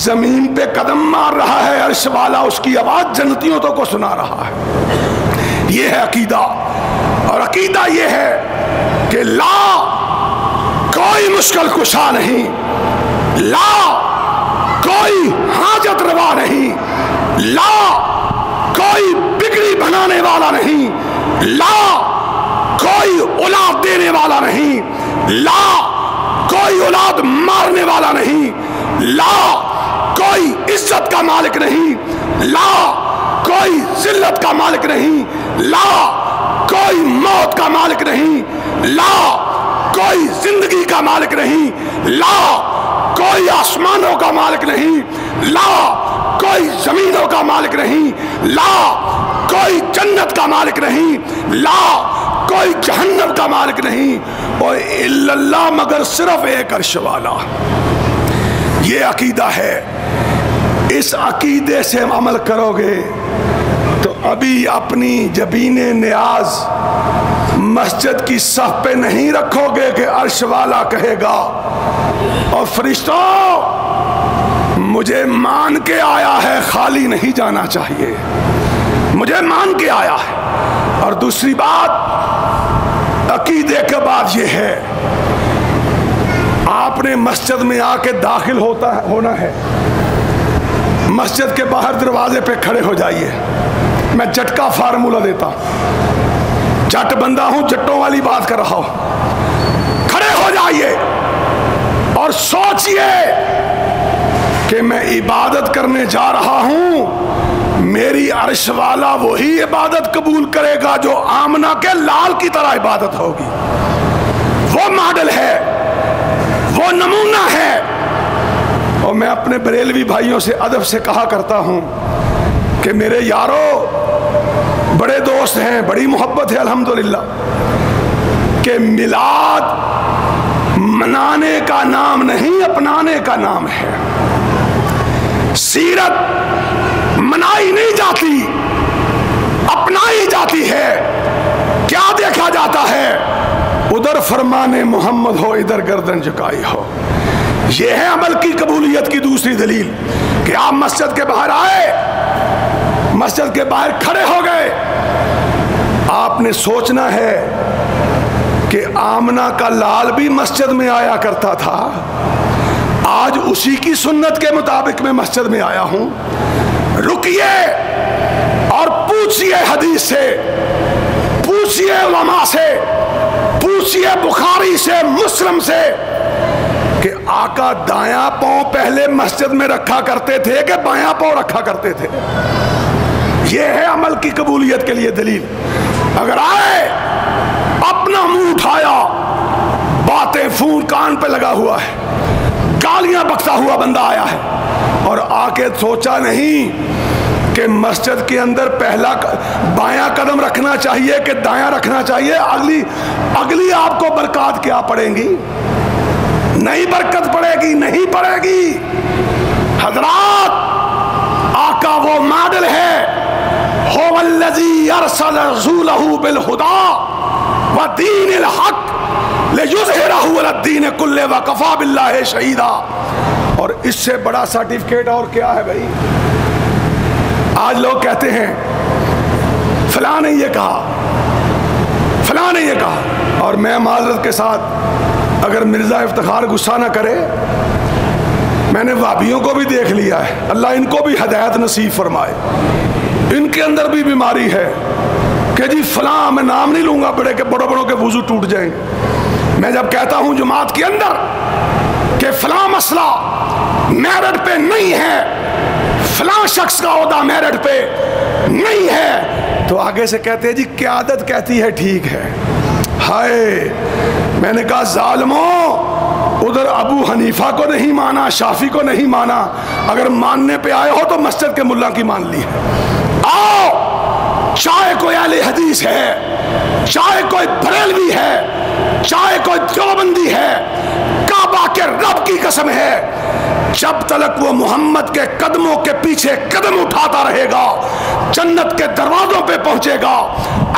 زمین پہ قدم مار رہا ہے، عرش والا اس کی آواز جنتیوں تو کو سنا رہا ہے. یہ ہے عقیدہ، اور عقیدہ یہ ہے کہ لا کوئی مشکل کشا نہیں، لا کوئی حاجت روا نہیں، لا کوئی بگڑی بنانے والا نہیں، لا کوئی اولاد دینے والا نہیں، لا کوئی اولاد مارنے والا نہیں، لا کوئی عزت کا مالک نہیں، لا کوئی ذلت کا مالک نہیں، لا کوئی موت کا مالک نہیں، لا کوئی زندگی کا مالک نہیں، لا کوئی آسمانوں کا مالک نہیں، لا کوئی زمینوں کا مالک نہیں، لا کوئی جنت کا مالک نہیں، لا کوئی جہنم کا مالک نہیں، اور الا اللہ مگر صرف ایک عرش والا. یہ عقیدہ ہے. اس عقیدے سے عمل کرو گے تو ابھی اپنی جبین نیاز مسجد کی صف پہ نہیں رکھو گے کہ عرش والا کہے گا اور فرشتوں مجھے مان کے آیا ہے، خالی نہیں جانا چاہیے، مجھے مان کے آیا ہے. اور دوسری بات عقیدے کے بعد یہ ہے، آپ نے مسجد میں آ کے داخل ہونا ہے، مسجد کے باہر دروازے پہ کھڑے ہو جائیے. میں جٹ کا فارمولہ دیتا ہوں، جٹ بندہ ہوں، جٹوں والی بات کر رہا ہوں. کھڑے ہو جائیے اور سوچئے کہ میں عبادت کرنے جا رہا ہوں، میری عرش والا وہی عبادت قبول کرے گا جو آمنہ کے لال کی طرح عبادت ہوگی. وہ ماڈل ہے، وہ نمونہ ہے. اور میں اپنے بریلوی بھائیوں سے ادب سے کہا کرتا ہوں کہ میرے یارو، بڑے دوست ہیں، بڑی محبت ہے الحمدللہ، کہ میلاد منانے کا نام نہیں، اپنانے کا نام ہے. سیرت منائی نہیں جاتی، اپنائی جاتی ہے. دیکھا جاتا ہے ادھر فرمان محمد ہو ادھر گردن جھکائی ہو. یہ ہے عمل کی قبولیت کی دوسری دلیل کہ آپ مسجد کے باہر آئے, مسجد کے باہر کھڑے ہو گئے. آپ نے سوچنا ہے کہ آمنہ کا لال بھی مسجد میں آیا کرتا تھا, آج اسی کی سنت کے مطابق میں مسجد میں آیا ہوں. رکیے اور پوچھئے حدیث سے, پوچھئے علماء سے, پوچھئے بخاری سے, مسلم سے کہ آقا دایاں پاؤں پہلے مسجد میں رکھا کرتے تھے کہ بایاں پاؤں رکھا کرتے تھے. یہ ہے عمل کی قبولیت کے لیے دلیل. اگر آئے اپنا منہ اٹھایا, باتیں فون کان پہ لگا ہوا ہے, گالیاں بکتا ہوا بندہ آیا ہے, اور آ کے سوچا نہیں کہ مسجد کے اندر پہلا بایاں قدم رکھنا چاہیے کہ دایاں رکھنا چاہیے, اگلی آپ کو برکات کیا پڑیں گی؟ نہیں برکت پڑے گی, نہیں پڑے گی. حضرات, آقا وہ ماڈل ہے, هو الذی ارسل رسولہ بالہدی ودین الحق لیظہرہ علی الدین کلہ وکفی باللہ شہیدا. اور اس سے بڑا سرٹیفکیٹ اور کیا ہے بھائی؟ آج لوگ کہتے ہیں فلاں نے یہ کہا, فلاں نے یہ کہا, اور میں معذرت کے ساتھ اگر مرزا افتخار غصہ نہ کرے, میں نے وہابیوں کو بھی دیکھ لیا ہے, اللہ ان کو بھی ہدایت نصیب فرمائے. ان کے اندر بھی بیماری ہے کہ جی فلاں, میں نام نہیں لوں گا, بڑوں بڑوں کے وضو ٹوٹ جائیں گے. میں جب کہتا ہوں جماعت کے اندر کہ فلاں مسئلہ میرٹ پہ نہیں ہے, فلاں شخص کا عہدہ میرٹ پہ نہیں ہے, تو آگے سے کہتے ہیں جی قیادت کہتی ہے ٹھیک ہے. ہائے, میں نے کہا ظالموں, ادھر ابو حنیفہ کو نہیں مانا, شافی کو نہیں مانا, اگر ماننے پہ آئے ہو تو مسجد کے ملا کی مان لی ہے. آؤ, چاہے کوئی اہل حدیث ہے, چاہے کوئی بریلوی ہے, چاہے کوئی دیوبندی ہے, کعبہ کے رب کی قسم ہے, جب تلک وہ محمد کے قدموں کے پیچھے قدم اٹھاتا رہے گا جنت کے دروازوں پہ پہنچے گا.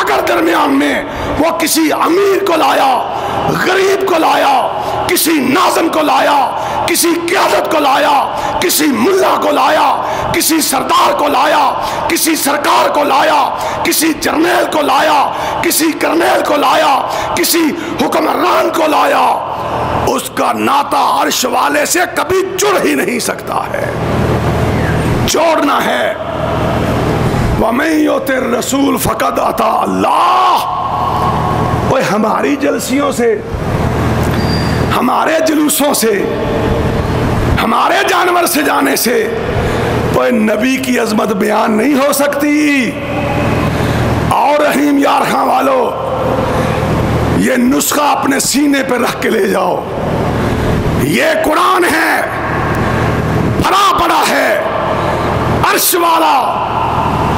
اگر درمیان میں وہ کسی امیر کو لایا, غریب کو لایا, کسی ناظم کو لایا, کسی قیادت کو لایا, کسی ملا کو لایا, کسی سردار کو لایا, کسی سرکار کو لایا, کسی جرنیل کو لایا, کسی کرنیل کو لایا, کسی حکمران کو لایا, اس کا ناطہ عرش والے سے کبھی جڑ ہی نہیں سکتا ہے. جوڑنا ہے. وَمَن يُطِعِ الرَّسُولَ فَقَدْ أَطَاعَ اللَّهَ. اوے ہماری جلسیوں سے, ہمارے جلوسوں سے, ہمارے جانور سے جانے سے کوئی نبی کی عظمت بیان نہیں ہو سکتی. اور رحیم یار خاں والو, یہ نسخہ اپنے سینے پہ رکھ کے لے جاؤ. یہ قرآن ہے, بھرا پڑا ہے. عرش والا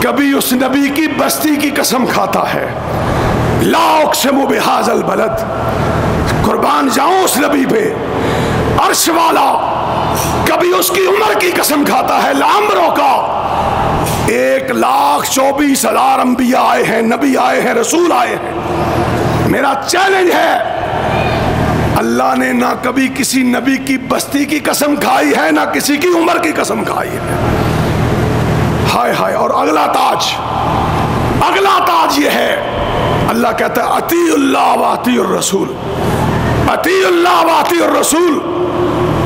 کبھی اس نبی کی بستی کی قسم کھاتا ہے, لا اقسم بہذا البلد, قربان جاؤں اس نبی پہ. عرش والا کبھی اس کی عمر کی قسم کھاتا ہے, لامروں کا. 1,24,000 انبیاء آئے ہیں, نبی آئے ہیں, رسول آئے ہیں. میرا چیلنج ہے, اللہ نے نہ کبھی کسی نبی کی بستی کی قسم کھائی ہے, نہ کسی کی عمر کی قسم کھائی ہے. ہائے ہائے. اور اگلا تاج یہ ہے, اللہ کہتا ہے اطیعوا اللہ واطیعوا الرسول, اطیعوا اللہ واطیعوا الرسول,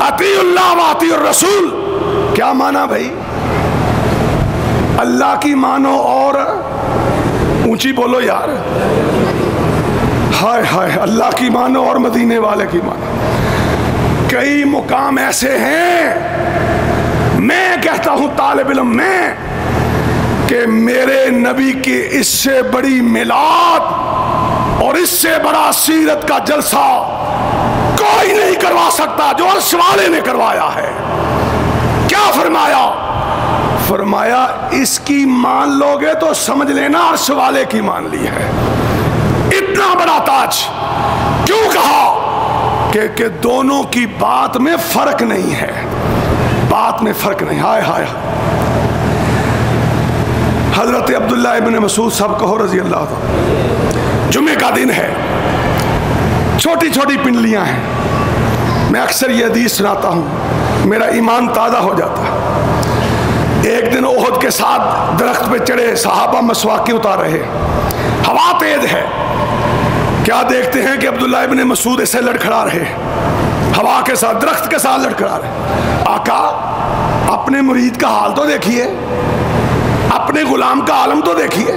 اطیعوا اللہ واطیعوا الرسول. کیا مانا بھائی؟ اللہ کی مانو اور اونچی بولو یار. ہائے ہائے, اللہ کی مانو اور مدینے والے کی مانو. کئی مقام ایسے ہیں, میں کہتا ہوں طالب علم میں, کہ میرے نبی کی اس سے بڑی میلاد اور اس سے بڑا سیرت کا جلسہ کوئی نہیں کروا سکتا جو عرش والے نے کروایا ہے. کیا فرمایا؟ فرمایا اس کی مان لوگے تو سمجھ لینا عرش والے کی مان لی ہے. اتنا بڑا تاج کیوں کہا؟ کہ دونوں کی بات میں فرق نہیں ہے, بات میں فرق نہیں. ہائے ہائے. حضرت عبداللہ ابن مسعود صاحب کہو رضی اللہ عنہ, جمعے کا دن ہے، چھوٹی چھوٹی پنڈلیاں ہیں. میں اکثر یہ حدیث سناتا ہوں، میرا ایمان تازہ ہو جاتا ہے. ایک دن احد کے ساتھ درخت پہ چڑھے صحابہ مسواکی اتار رہے، ہوا تیز ہے. کیا دیکھتے ہیں کہ عبداللہ ابن مسعود اسے لڑکھڑا رہے، ہوا کے ساتھ درخت کے ساتھ لڑکھڑا رہے. آقا اپنے مرید کا حال تو دیکھیے، اپنے غلام کا عالم تو دیکھیے.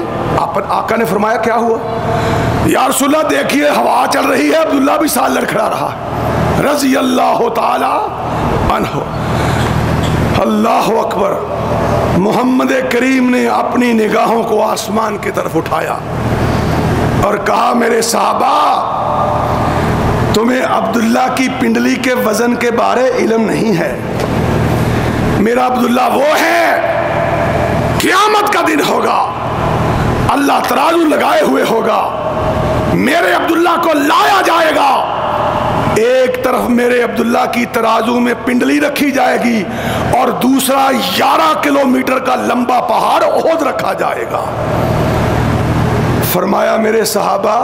آقا نے فرمایا کیا ہوا؟ یا رسول اللہ دیکھیے ہوا چل رہی ہے، عبداللہ بھی ساتھ لڑکھڑا رہا رضی اللہ تعالی عنہ. اللہ اکبر. محمد کریم نے اپنی نگاہوں کو آسمان کی طرف اٹھایا اور کہا میرے صحابہ تمہیں عبداللہ کی پنڈلی کے وزن کے بارے علم نہیں ہے. میرا عبداللہ وہ ہے، قیامت کا دن ہوگا، اللہ ترازو لگائے ہوئے ہوگا، میرے عبداللہ کو لایا جائے گا. ایک طرف میرے عبداللہ کی ترازو میں پنڈلی رکھی جائے گی اور دوسرا 11 کلومیٹر کا لمبا پہاڑ احد رکھا جائے گا. فرمایا میرے صحابہ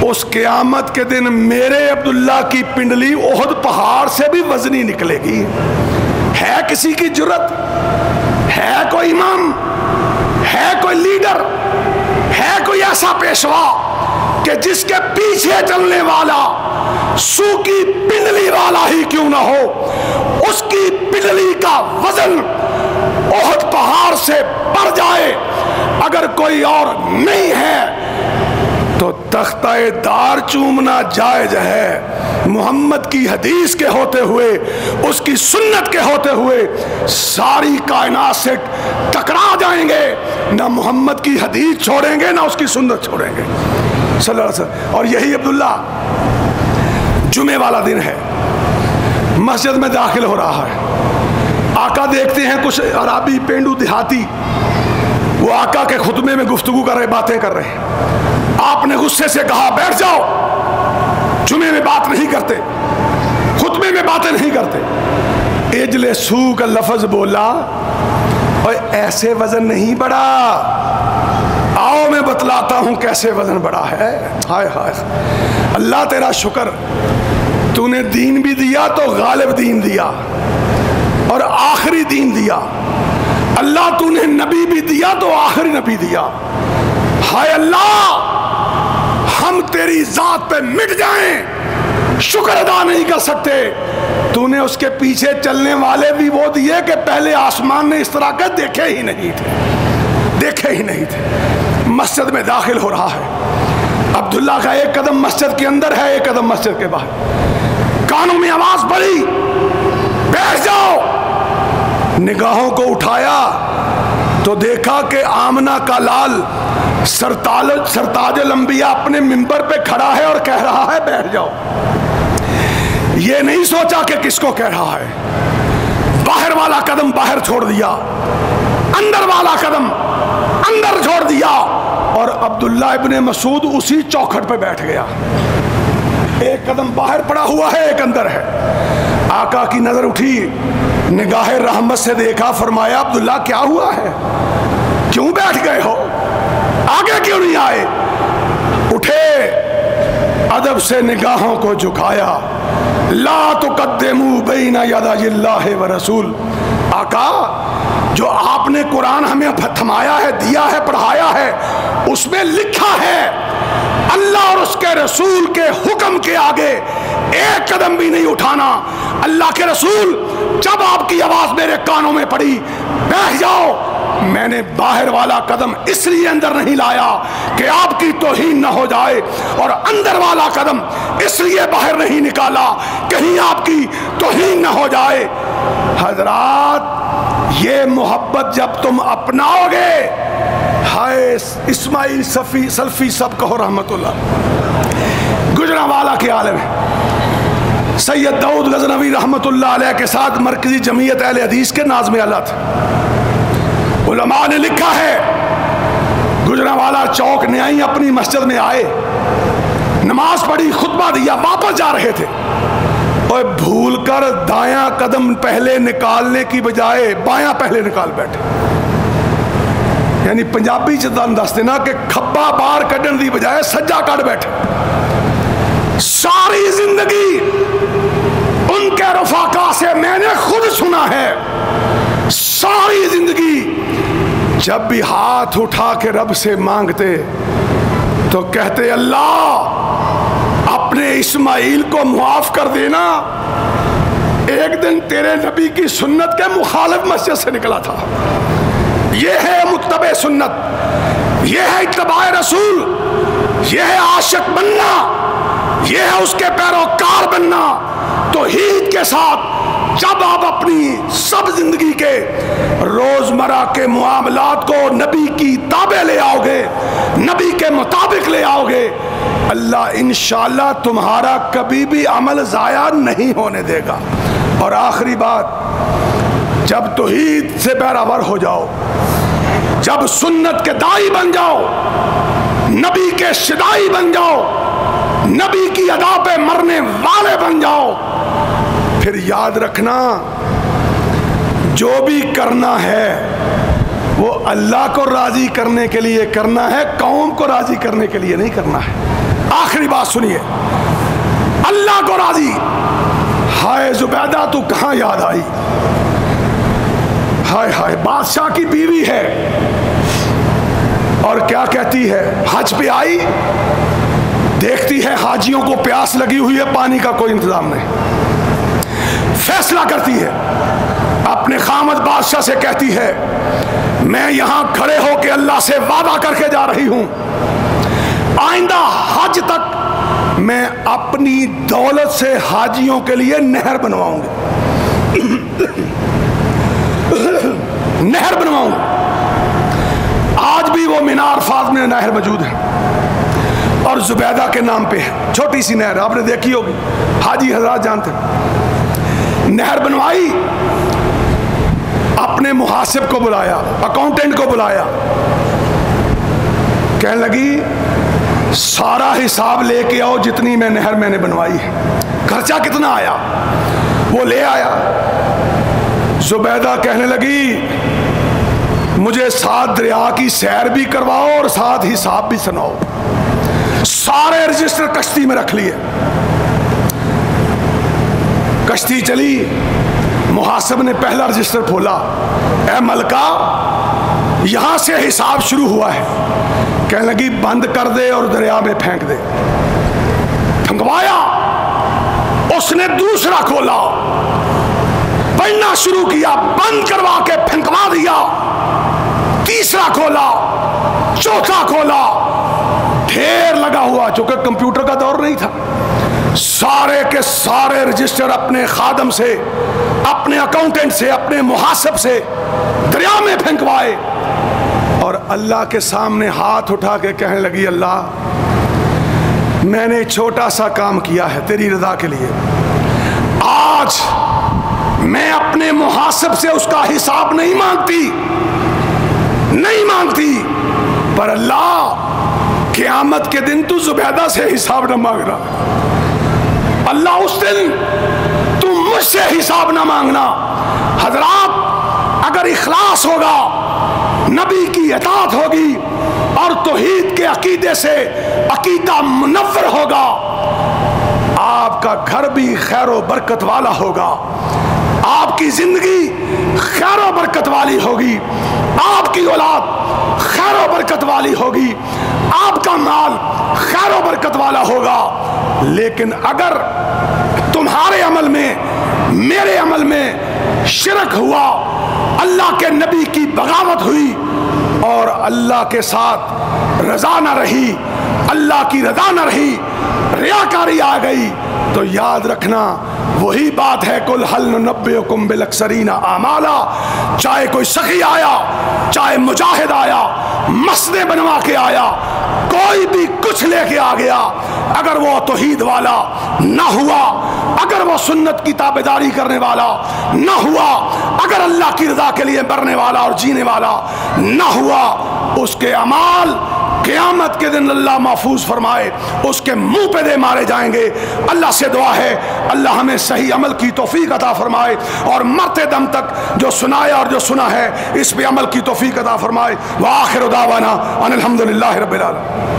اس قیامت کے دن میرے عبداللہ کی پنڈلی احد پہاڑ سے بھی وزنی نکلے گی. ہے کسی کی جرت؟ ہے کوئی امام؟ ہے کوئی لیڈر؟ ہے کوئی ایسا پیشوا کہ جس کے پیچھے چلنے والا سو کی پنڈلی والا ہی کیوں نہ ہو، اس کی پنڈلی کا وزن احد پہاڑ سے بڑھ جائے؟ اگر کوئی اور نہیں ہے تو تختہ دار چومنا جائز ہے. محمد کی حدیث کے ہوتے ہوئے، اس کی سنت کے ہوتے ہوئے ساری کائنات سے ٹکرا جائیں گے، نہ محمد کی حدیث چھوڑیں گے نہ اس کی سنت چھوڑیں گے صلی اللہ علیہ وسلم. اور یہی عبداللہ جمعے والا دن ہے، مسجد میں داخل ہو رہا ہے. آقا دیکھتے ہیں کچھ عربی پینڈو دیہاتی وہ آقا کے خطبے میں گفتگو کر رہے، باتیں کر رہے ہیں. آپ نے غصے سے کہا بیٹھ جاؤ، جمعے میں بات نہیں کرتے، خطبے میں باتیں نہیں کرتے. اجلسو کا لفظ بولا اور ایسے وزن نہیں بڑھا، آؤ میں بتلاتا ہوں کیسے وزن بڑھا ہے. ہائے ہائے اللہ تیرا شکر، تو نے دین بھی دیا تو غالب دین دیا اور آخری دین دیا. اللہ تو نے نبی بھی دیا تو آخری نبی دیا. ہائے اللہ ہم تیری ذات پہ مٹ جائیں، شکر ادا نہیں کر سکتے. تو نے اس کے پیچھے چلنے والے بھی وہ دیے کہ پہلے آسمان نے اس طرح کے دیکھے ہی نہیں تھے. مسجد میں داخل ہو رہا ہے، عبداللہ کا ایک قدم مسجد کے اندر ہے، ایک قدم مسجد کے باہر. کانوں میں آواز پڑی بیٹھ جاؤ. نگاہوں کو اٹھایا تو دیکھا کہ آمنہ کا لال سرتاج الانبیاء اپنے منبر پہ کھڑا ہے اور کہہ رہا ہے بیٹھ جاؤ. یہ نہیں سوچا کہ کس کو کہہ رہا ہے. باہر والا قدم باہر چھوڑ دیا، اندر والا قدم اندر چھوڑ دیا اور عبداللہ ابن مسعود اسی چوکھٹ پہ بیٹھ گیا. ایک قدم باہر پڑا ہوا ہے، ایک اندر ہے. آقا کی نظر اٹھی، نگاہ رحمت سے دیکھا، فرمایا عبداللہ کیا ہوا ہے، کیوں بیٹھ گئے ہو، آگے کیوں نہیں آئے؟ اٹھے، ادب سے نگاہوں کو جھکایا. لا تقدموا بین یدی اللہ ورسول. آقا جو آپ نے قرآن ہمیں تھمایا ہے، دیا ہے، پڑھایا ہے، اس میں لکھا ہے اللہ اور اس کے رسول کے حکم کے آگے ایک قدم بھی نہیں اٹھانا. اللہ کے رسول جب آپ کی آواز میرے کانوں میں پڑی بیٹھ جاؤ، میں نے باہر والا قدم اس لیے اندر نہیں لایا کہ آپ کی توہین نہ ہو جائے، اور اندر والا قدم اس لیے باہر نہیں نکالا کہیں آپ کی توہین نہ ہو جائے. حضرات یہ محبت جب تم اپناؤ گے، ہائے اسماعیل سلفی سب کہو رحمت اللہ، گجرانوالہ کے عالم ہے، سید داؤد غزنوی رحمت اللہ علیہ کے ساتھ مرکزی جمعیت اہل حدیث کے ناظم اعلیٰ تھے. علماء نے لکھا ہے گجرانوالہ چوک نیائی اپنی مسجد میں آئے، نماز پڑھی، خطبہ دیا، واپس جا رہے تھے اور بھول کر دایاں قدم پہلے نکالنے کی بجائے بایاں پہلے نکال بیٹھے. یعنی پنجابی چ تانوں دس دینا کہ کھبا باہر کڈن دی بجائے سجا کڈ بیٹھے. ساری زندگی ان کے رفقا سے میں نے خود سنا ہے, ساری زندگی جب بھی ہاتھ اٹھا کے رب سے مانگتے تو کہتے اللہ اپنے اسماعیل کو معاف کر دینا, ایک دن تیرے نبی کی سنت کے مخالف مسجد سے نکلا تھا. یہ ہے متبع سنت, یہ ہے اتباع رسول, یہ ہے عاشق بننا, یہ ہے اس کے پیروکار بننا. توحید کے ساتھ جب آپ اپنی سب زندگی کے روزمرہ کے معاملات کو نبی کی تابع لے آؤ گے, نبی کے مطابق لے آؤ گے, اللہ انشاءاللہ تمہارا کبھی بھی عمل ضائع نہیں ہونے دے گا. اور آخری بات, جب توحید سے پیراور ہو جاؤ, جب سنت کے دائی بن جاؤ, نبی کے شدائی بن جاؤ, نبی کی ادا پہ مرنے والے بن جاؤ, پھر یاد رکھنا جو بھی کرنا ہے وہ اللہ کو راضی کرنے کے لیے کرنا ہے, قوم کو راضی کرنے کے لیے نہیں کرنا ہے. آخری بات سنیے, اللہ کو راضی. ہائے زبیدہ تو کہاں یاد آئی, ہائے ہائے بادشاہ کی بیوی ہے اور کیا کہتی ہے, حج پہ آئی, دیکھتی ہے حاجیوں کو پیاس لگی ہوئی ہے, پانی کا کوئی انتظام نہیں, فیصلہ کرتی ہے, اپنے خامد بادشاہ سے کہتی ہے میں یہاں کھڑے ہو کے اللہ سے وعدہ کر کے جا رہی ہوں, آئندہ حج تک میں اپنی دولت سے حاجیوں کے لیے نہر بنواؤں گی, نہر بنواؤں. آج بھی وہ مینار فاض میں نہر موجود ہے اور زبیدہ کے نام پہ ہے, چھوٹی سی نہر, آپ نے دیکھی ہوگی, حاجی حضرات جانتے ہیں. نہر بنوائی, اپنے محاسب کو بلایا, اکاؤنٹنٹ کو بلایا, کہنے لگی سارا حساب لے کے آؤ جتنی میں نہر میں نے بنوائی ہے, خرچہ کتنا آیا. وہ لے آیا. زبیدہ کہنے لگی مجھے ساتھ دریا کی سیر بھی کرواؤ اور ساتھ حساب بھی سناؤ. سارے رجسٹر کشتی میں رکھ لیے, کشتی چلی, محاسب نے پہلا رجسٹر کھولا, اے ملکہ یہاں سے حساب شروع ہوا ہے. کہنے لگی بند کر دے اور دریا میں پھینک دے. پھنکوایا, اس نے دوسرا کھولا, پڑھنا شروع کیا, بند کروا کے پھنکوا دیا. تیسرا کھولا, چوتھا کھولا, ڈھیر لگا ہوا, چونکہ کمپیوٹر کا دور نہیں تھا. سارے کے سارے رجسٹر اپنے خادم سے, اپنے اکاؤنٹنٹ سے, اپنے محاسب سے دریا میں پھینکوائے اور اللہ کے سامنے ہاتھ اٹھا کے کہنے لگی اللہ میں نے چھوٹا سا کام کیا ہے تیری رضا کے لیے, آج میں اپنے محاسب سے اس کا حساب نہیں مانگتی, نہیں مانگتی, پر اللہ قیامت کے دن تو زبیدہ سے حساب نہ مانگنا. اللہ اس دن تو مجھ سے حساب نہ مانگنا. حضرات اگر اخلاص ہوگا, نبی کی اطاعت ہوگی اور توحید کے عقیدے سے عقیدہ منور ہوگا, آپ کا گھر بھی خیر و برکت والا ہوگا, آپ کی زندگی خیر و برکت والی ہوگی, آپ کی اولاد خیر و برکت والی ہوگی, آپ کا مال خیر و برکت والا ہوگا. لیکن اگر تمہارے عمل میں, میرے عمل میں شرک ہوا, اللہ کے نبی کی بغاوت ہوئی اور اللہ کے ساتھ رضا نہ رہی, اللہ کی رضا نہ رہی, ریاکاری آ گئی, تو یاد رکھنا وہی بات ہے قل هل ننبئکم بالاکثرین اعمالا. چاہے کوئی سخی آیا, چاہے مجاہد آیا, مسجدیں بنوا کے آیا, کوئی بھی کچھ لے کے آ گیا, اگر وہ توحید والا نہ ہوا, اگر وہ سنت کی تابعداری کرنے والا نہ ہوا, اگر اللہ کی رضا کے لیے مرنے والا اور جینے والا نہ ہوا, اس کے اعمال قیامت کے دن اللہ محفوظ فرمائے اس کے منہ پہ دے مارے جائیں گے۔ اللہ سے دعا ہے اللہ ہمیں صحیح عمل کی توفیق عطا فرمائے اور مرتے دم تک جو سنایا اور جو سنا ہے اس پہ عمل کی توفیق عطا فرمائے۔ وآخر دعوانا ان الحمدللہ رب العالمین۔